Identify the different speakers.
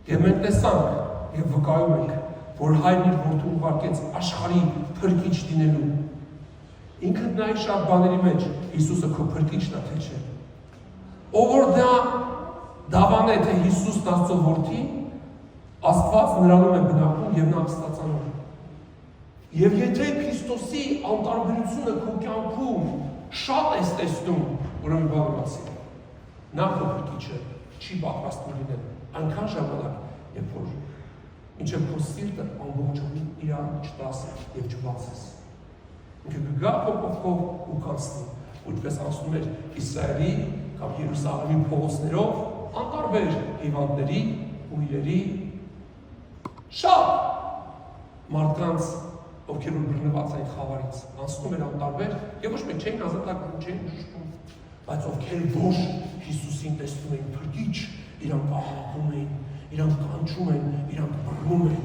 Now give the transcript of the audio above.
Speaker 1: Եվ մենք տեսանք եւ վկայում ենք, որ Հայրն իր որդուն ուղարկեց աշխարհի փրկիչ լինելու։ Ինքն նայ շատ բաների մեջ Հիսուսը քո փրկիչն է, թե չէ։ Ով որ դա դավան է, թե Հիսուսն Աստծո որդի, Աստված նրանում է բնակվում եւ նա ստացանում։ Եվ եթե Քրիստոսի անտարբերությունը քո կյանքում շատ ես տեսնում, ուրեմն բանը ասի։ Նա քո փրկիչը չի պատրաստ լինել այնքան ժամանակ, երբ որ ինչը քո սիրտը ամբողջովին իրան չտաս եւ չբացես։ Ինքը կգա քո կողքով ու կանցնի, որպես անցնում էր Իսրայելի կամ Երուսաղեմի փողոցներով, անտարբեր հիվանդների, ուղիների, շատ մարդկանց, ովքեր որ բռնված էին խավարից, անցնում էր անտարբեր եւ ոչ մեկ չէին ազատական, չէին շփում, բայց ովքեր ոչ Հիսուսին տեսնում էին փրկիչ, իրանք աղաղում էին, իրանք կանչում են, իրանք բռնում են,